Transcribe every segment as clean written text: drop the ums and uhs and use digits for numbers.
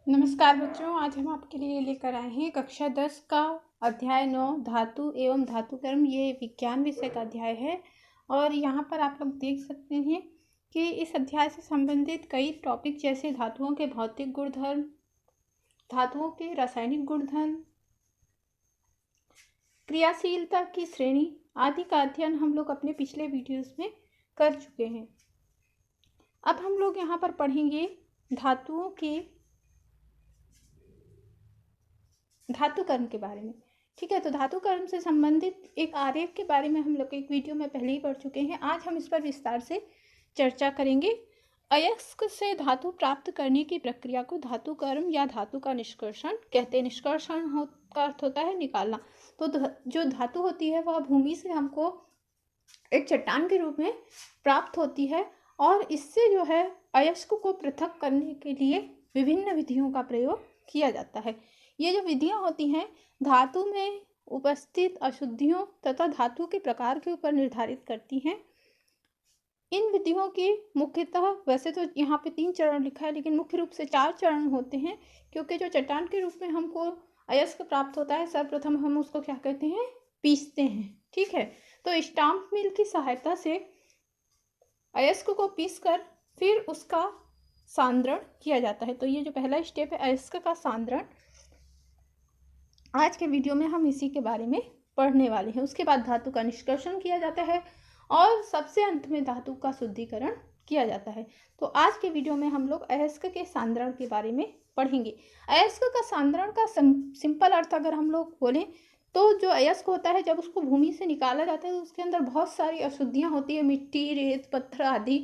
नमस्कार बच्चों, आज हम आपके लिए लेकर आए हैं कक्षा 10 का अध्याय 9 धातु एवं धातुकर्म। ये विज्ञान विषय का अध्याय है और यहाँ पर आप लोग देख सकते हैं कि इस अध्याय से संबंधित कई टॉपिक जैसे धातुओं के भौतिक गुणधर्म, धातुओं के रासायनिक गुणधर्म, क्रियाशीलता की श्रेणी आदि का अध्ययन हम लोग अपने पिछले वीडियोस में कर चुके हैं। अब हम लोग यहाँ पर पढ़ेंगे धातुओं के धातुकर्म के बारे में। ठीक है, तो धातुकर्म से संबंधित एक आरेख के बारे में हम लोग एक वीडियो में पहले ही पढ़ चुके हैं। आज हम इस पर विस्तार से चर्चा करेंगे। अयस्क से धातु प्राप्त करने की प्रक्रिया को धातुकर्म या धातु का निष्कर्षण कहते हैं। निष्कर्षण का अर्थ होता है निकालना। तो जो धातु होती है वह भूमि से हमको एक चट्टान के रूप में प्राप्त होती है और इससे जो है अयस्क को पृथक करने के लिए विभिन्न विधियों का प्रयोग किया जाता है। ये जो विधियां होती हैं धातु में उपस्थित अशुद्धियों तथा धातु के प्रकार के ऊपर निर्धारित करती हैं। इन विधियों की मुख्यतः वैसे तो यहाँ पे 3 चरण लिखा है, लेकिन मुख्य रूप से 4 चरण होते हैं, क्योंकि जो चट्टान के रूप में हमको अयस्क प्राप्त होता है सर्वप्रथम हम उसको क्या कहते हैं, पीसते हैं। ठीक है, तो स्टाम्प मिल की सहायता से अयस्क को पीसकर फिर उसका सांद्रण किया जाता है। तो ये जो पहला स्टेप है अयस्क का सांद्रण, आज के वीडियो में हम इसी के बारे में पढ़ने वाले हैं। उसके बाद धातु का निष्कर्षण किया जाता है और सबसे अंत में धातु का शुद्धिकरण किया जाता है। तो आज के वीडियो में हम लोग अयस्क के सांद्रण के बारे में पढ़ेंगे। अयस्क का सांद्रण का सिंपल अर्थ अगर हम लोग बोलें तो जो अयस्क होता है जब उसको भूमि से निकाला जाता है तो उसके अंदर बहुत सारी अशुद्धियाँ होती है, मिट्टी, रेत, पत्थर आदि,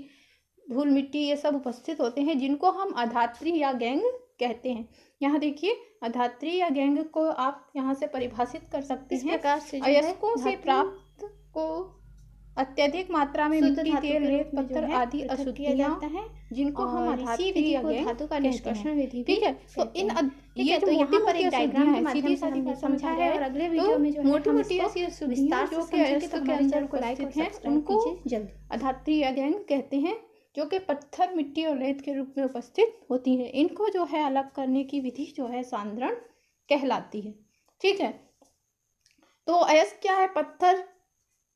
धूल मिट्टी, ये सब उपस्थित होते हैं जिनको हम अधात्री या गैंग कहते हैं। यहाँ देखिए, अधात्री या गैंग को आप यहाँ से परिभाषित कर सकते हैं। इस प्रकार से अयस्कों से प्राप्त को अत्यधिक मात्रा में मिट्टी, तेल, रेत, पत्थर आदि अशुद्धियां हैं जिनको हम अधात्री या गैंग धातु का निष्कर्षण विधि। ठीक है, तो ये जो मोटी पर एक डायग्राम के माध्यम से हमने समझा है और अगले वीडियो में जो मोटी मोटी ऐसी अशुद्धियां जो कि अयस्क के अंदर उपस्थित हैं उनको अधात्री या गैंग कहते हैं, जो कि पत्थर, मिट्टी और रेत के रूप में उपस्थित होती हैं। इनको जो है अलग करने की विधि जो है सांद्रण कहलाती है। ठीक है, तो अयस्क क्या है, पत्थर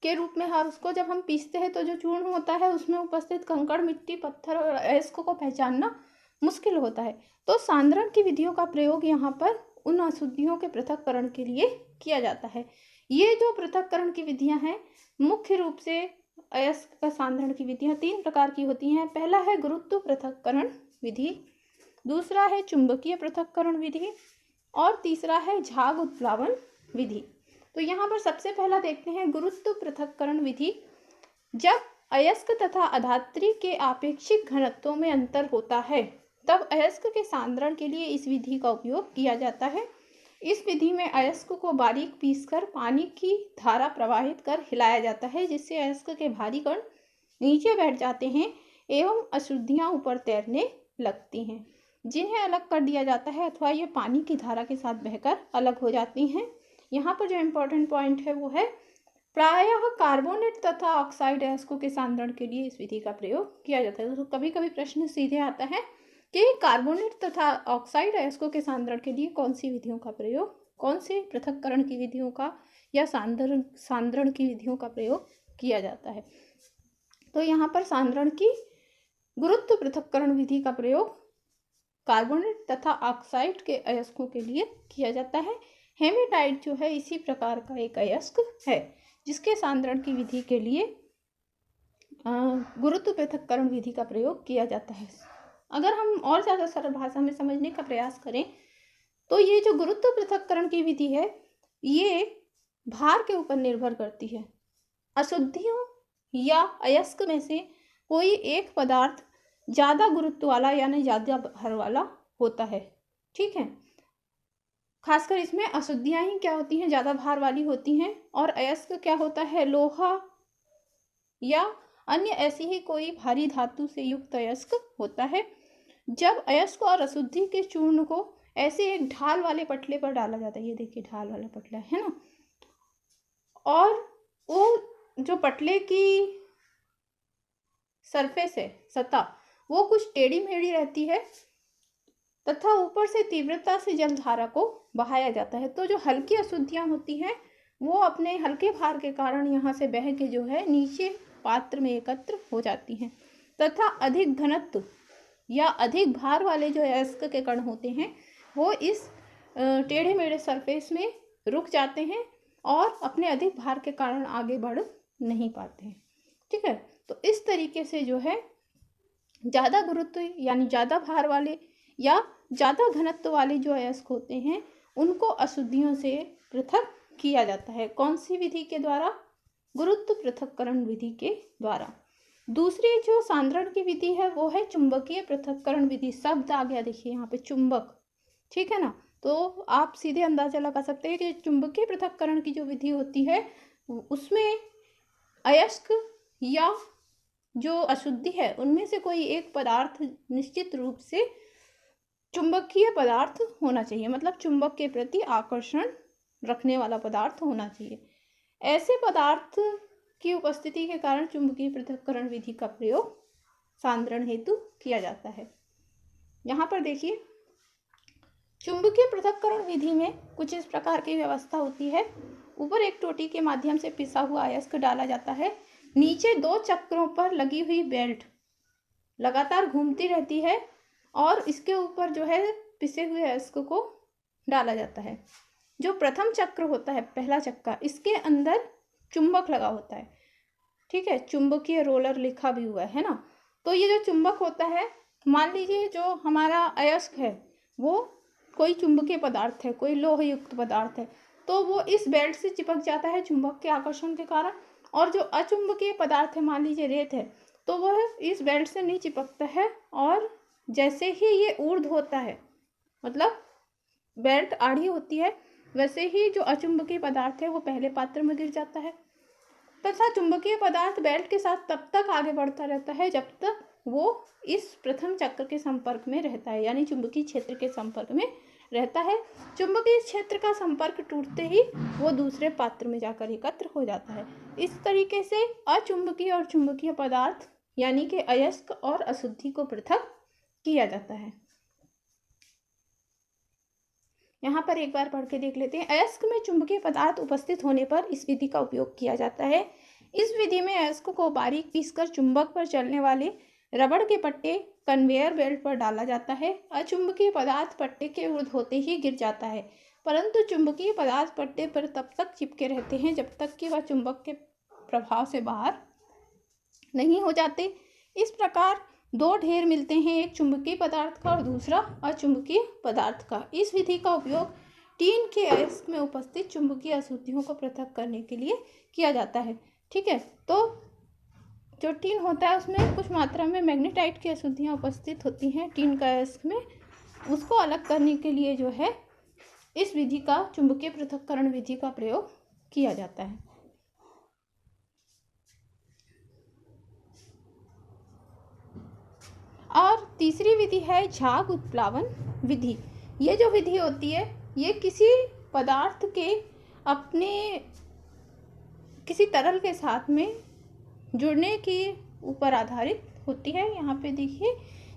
के रूप में हर उसको जब हम पीसते हैं तो जो चूर्ण होता है उसमें उपस्थित कंकड़, मिट्टी, पत्थर और अयस्क को पहचानना मुश्किल होता है। तो सांद्रण की विधियों का प्रयोग यहाँ पर उन अशुद्धियों के पृथक्करण के लिए किया जाता है। ये जो पृथक्करण की विधियाँ हैं मुख्य रूप से अयस्क का सांद्रण की विधियां 3 प्रकार की होती हैं। पहला है गुरुत्व पृथक्करण विधि, दूसरा है चुंबकीय पृथक्करण विधि और तीसरा है झाग उत्प्लावन विधि। तो यहाँ पर सबसे पहला देखते हैं गुरुत्व पृथक्करण विधि। जब अयस्क तथा अधात्री के आपेक्षिक घनत्वों में अंतर होता है तब अयस्क के सांद्रण के लिए इस विधि का उपयोग किया जाता है। इस विधि में अयस्क को बारीक पीसकर पानी की धारा प्रवाहित कर हिलाया जाता है, जिससे अयस्क के भारी कण नीचे बैठ जाते हैं एवं अशुद्धियां ऊपर तैरने लगती हैं, जिन्हें अलग कर दिया जाता है अथवा ये पानी की धारा के साथ बहकर अलग हो जाती हैं। यहाँ पर जो इम्पोर्टेंट पॉइंट है वो है प्रायः कार्बोनेट तथा ऑक्साइड अयस्कों के सांद्रण के लिए इस विधि का प्रयोग किया जाता है। तो कभी कभी प्रश्न सीधे आता है कि कार्बोनेट तथा ऑक्साइड अयस्कों के सांद्रण के लिए कौन सी विधियों का प्रयोग, कौन से पृथक्करण की विधियों का या सांद्रण की विधियों का प्रयोग किया जाता है। तो यहाँ पर सांद्रण की गुरुत्व पृथक्करण विधि का प्रयोग कार्बोनेट तथा ऑक्साइड के अयस्कों के लिए किया जाता है। हेमेटाइट जो है इसी प्रकार का एक अयस्क है जिसके सांद्रण की विधि के लिए गुरुत्व पृथक्करण विधि का प्रयोग किया जाता है। अगर हम और ज़्यादा सरल भाषा में समझने का प्रयास करें तो ये जो गुरुत्व पृथक्करण की विधि है ये भार के ऊपर निर्भर करती है। अशुद्धियों या अयस्क में से कोई एक पदार्थ ज़्यादा गुरुत्व वाला यानी ज़्यादा भार वाला होता है। ठीक है, खासकर इसमें अशुद्धियाँ ही क्या होती हैं, ज़्यादा भार वाली होती हैं, और अयस्क क्या होता है, लोहा या अन्य ऐसी ही कोई भारी धातु से युक्त अयस्क होता है। जब अयस्क और अशुद्धि के चूर्ण को ऐसे एक ढाल वाले पटले पर डाला जाता है, ये देखिए ढाल वाला पटला है ना, और वो जो पटले की सरफेस है, सतह, वो कुछ टेढ़ी मेढ़ी रहती है तथा ऊपर से तीव्रता से जलधारा को बहाया जाता है। तो जो हल्की अशुद्धियाँ होती हैं वो अपने हल्के भार के कारण यहाँ से बह के जो है नीचे पात्र में एकत्र हो जाती हैं, तथा अधिक घनत्व या अधिक भार वाले जो अयस्क के कण होते हैं वो इस टेढ़े मेढ़े सरफेस में रुक जाते हैं और अपने अधिक भार के कारण आगे बढ़ नहीं पाते हैं। ठीक है, तो इस तरीके से जो है ज़्यादा गुरुत्व यानी ज़्यादा भार वाले या ज़्यादा घनत्व वाले जो अयस्क होते हैं उनको अशुद्धियों से पृथक किया जाता है। कौन सी विधि के द्वारा? गुरुत्व पृथक्करण विधि के द्वारा। दूसरी जो सांद्रण की विधि है वो है चुंबकीय पृथक्करण विधि। शब्द आ गया देखिए यहाँ पे चुंबक, ठीक है ना। तो आप सीधे अंदाजा लगा सकते हैं कि चुंबकीय पृथक्करण की जो विधि होती है उसमें अयस्क या जो अशुद्धि है उनमें से कोई एक पदार्थ निश्चित रूप से चुंबकीय पदार्थ होना चाहिए, मतलब चुंबक के प्रति आकर्षण रखने वाला पदार्थ होना चाहिए। ऐसे पदार्थ की उपस्थिति के कारण चुंबकीय पृथक्करण विधि का प्रयोग सांद्रण हेतु किया जाता है। यहाँ पर देखिए चुंबकीय पृथक्करण विधि में कुछ इस प्रकार की व्यवस्था होती है। ऊपर एक टोटी के माध्यम से पिसा हुआ अयस्क डाला जाता है, नीचे 2 चक्रों पर लगी हुई बेल्ट लगातार घूमती रहती है और इसके ऊपर जो है पिसे हुए अयस्क को डाला जाता है। जो प्रथम चक्र होता है, पहला चक्का, इसके अंदर चुंबक लगा होता है, ठीक है, चुंबकीय रोलर लिखा भी हुआ है ना। तो ये जो चुंबक होता है, मान लीजिए जो हमारा अयस्क है वो कोई चुंबकीय पदार्थ है, कोई लोह युक्त पदार्थ है, तो वो इस बेल्ट से चिपक जाता है चुंबक के आकर्षण के कारण। और जो अचुंबकीय पदार्थ है, मान लीजिए रेत है, तो वह इस बेल्ट से नहीं चिपकता है और जैसे ही ये ऊर्ध्व होता है, मतलब बेल्ट आड़ी होती है, वैसे ही जो अचुंबकीय पदार्थ है वो पहले पात्र में गिर जाता है, तथा चुंबकीय पदार्थ बेल्ट के साथ तब तक आगे बढ़ता रहता है जब तक वो इस प्रथम चक्र के संपर्क में रहता है, यानी चुंबकीय क्षेत्र के संपर्क में रहता है। चुंबकीय क्षेत्र का संपर्क टूटते ही वो दूसरे पात्र में जाकर एकत्र हो जाता है। इस तरीके से अचुंबकीय और चुंबकीय पदार्थ यानी कि अयस्क और अशुद्धि को पृथक किया जाता है। यहाँ पर एक बार पढ़ के देख लेते हैं। अयस्क में चुंबकीय पदार्थ उपस्थित होने पर इस विधि का उपयोग किया जाता है। इस विधि में अयस्क को बारीक पीसकर चुंबक पर चलने वाले रबड़ के पट्टे कन्वेयर बेल्ट पर डाला जाता है। अचुंबकीय पदार्थ पट्टे के ऊर्ध्व होते ही गिर जाता है, परंतु चुंबकीय पदार्थ पट्टे पर तब तक चिपके रहते हैं जब तक कि वह चुंबक के प्रभाव से बाहर नहीं हो जाते। इस प्रकार 2 ढेर मिलते हैं, एक चुंबकीय पदार्थ का और दूसरा अचुंबकीय पदार्थ का। इस विधि का उपयोग टीन के अयस्क में उपस्थित चुंबकीय अशुद्धियों को पृथक करने के लिए किया जाता है। ठीक है, तो जो टीन होता है उसमें कुछ मात्रा में मैग्नेटाइट की अशुद्धियाँ उपस्थित होती हैं टीन का अयस्क में, उसको अलग करने के लिए जो है इस विधि का, चुंबकीय पृथक्करण विधि का प्रयोग किया जाता है। और तीसरी विधि है झाग उत्प्लावन विधि। ये जो विधि होती है ये किसी पदार्थ के अपने किसी तरल के साथ में जुड़ने के ऊपर आधारित होती है। यहाँ पे देखिए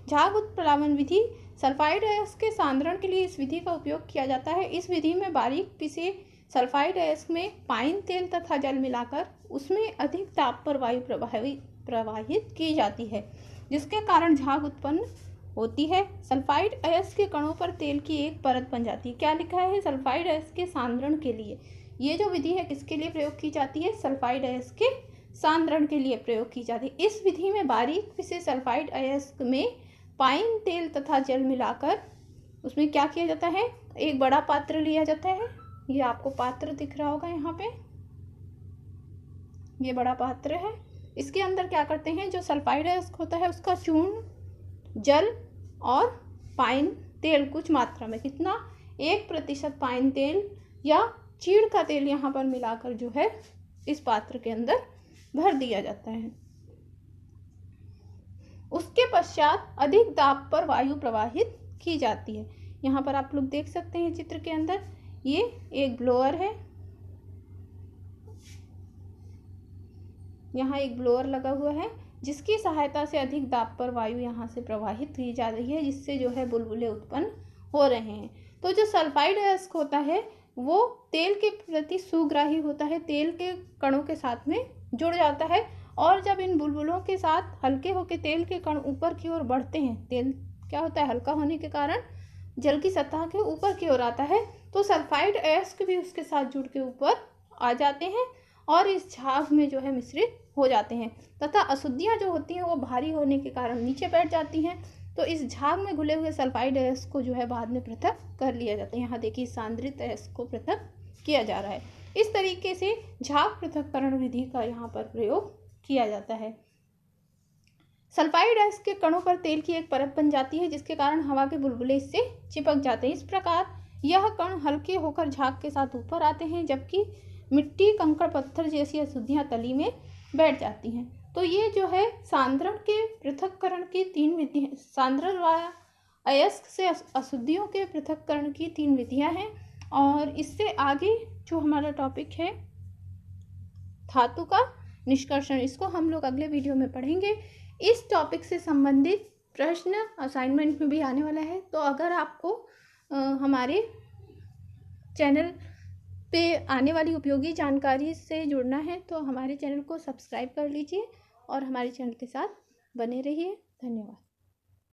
झाग उत्प्लावन विधि सल्फाइड अयस्क के सांद्रण के लिए इस विधि का उपयोग किया जाता है। इस विधि में बारीक पिसे सल्फाइड अयस्क में पाइन तेल तथा जल मिलाकर उसमें अधिक ताप पर वायु प्रवाहित की जाती है, जिसके कारण झाग उत्पन्न होती है। सल्फाइड अयस्क के कणों पर तेल की एक परत बन जाती है। क्या लिखा है? सल्फाइड अयस्क के सांद्रण के लिए। ये जो विधि है किसके लिए प्रयोग की जाती है? सल्फाइड अयस्क के सांद्रण के लिए प्रयोग की जाती है। इस विधि में बारीक पिसे सल्फाइड अयस्क में पाइन तेल तथा जल मिलाकर उसमें क्या किया जाता है? एक बड़ा पात्र लिया जाता है। ये आपको पात्र दिख रहा होगा यहाँ पे, ये बड़ा पात्र है। इसके अंदर क्या करते हैं, जो सल्फाइड अयस्क होता है उसका चूर्ण, जल और पाइन तेल कुछ मात्रा में, कितना, 1% पाइन तेल या चीड़ का तेल यहाँ पर मिलाकर जो है इस पात्र के अंदर भर दिया जाता है। उसके पश्चात अधिक दाब पर वायु प्रवाहित की जाती है। यहाँ पर आप लोग देख सकते हैं चित्र के अंदर, ये एक ब्लोअर है, यहाँ एक ब्लोअर लगा हुआ है जिसकी सहायता से अधिक दाब पर वायु यहाँ से प्रवाहित की जा रही है, जिससे जो है बुलबुले उत्पन्न हो रहे हैं। तो जो सल्फाइड अयस्क होता है वो तेल के प्रति सुग्राही होता है, तेल के कणों के साथ में जुड़ जाता है और जब इन बुलबुलों के साथ हल्के होकर तेल के कण ऊपर की ओर बढ़ते हैं, तेल क्या होता है हल्का होने के कारण जल की सतह के ऊपर की ओर आता है, तो सल्फाइड अयस्क भी उसके साथ जुड़ के ऊपर आ जाते हैं और इस झाग में जो है मिश्रित हो जाते हैं तथा अशुद्धियाँ जो होती हैं वो भारी होने के कारण नीचे बैठ जाती हैं। तो इस झाग में घुले हुए सल्फाइड अयस्क को जो है बाद में पृथक कर लिया जाता है। यहाँ देखिए सांद्रित अयस्क को पृथक किया जा रहा है। इस तरीके से झाग पृथक्करण विधि का यहाँ पर प्रयोग किया जाता है। सल्फाइड अयस्क के कणों पर तेल की एक परत बन जाती है जिसके कारण हवा के बुलबुले इससे चिपक जाते हैं। इस प्रकार यह कण हल्के होकर झाग के साथ ऊपर आते हैं जबकि मिट्टी, कंकड़, पत्थर जैसी अशुद्धियां तली में बैठ जाती हैं। तो ये जो है सांद्रण के पृथक्करण की 3 विधियाँ, सांद्रण व अयस्क से अशुद्धियों के पृथक्करण की 3 विधियाँ हैं। और इससे आगे जो हमारा टॉपिक है धातु का निष्कर्षण, इसको हम लोग अगले वीडियो में पढ़ेंगे। इस टॉपिक से संबंधित प्रश्न असाइनमेंट में भी आने वाला है। तो अगर आपको हमारे चैनल पे आने वाली उपयोगी जानकारी से जुड़ना है तो हमारे चैनल को सब्सक्राइब कर लीजिए और हमारे चैनल के साथ बने रहिए। धन्यवाद।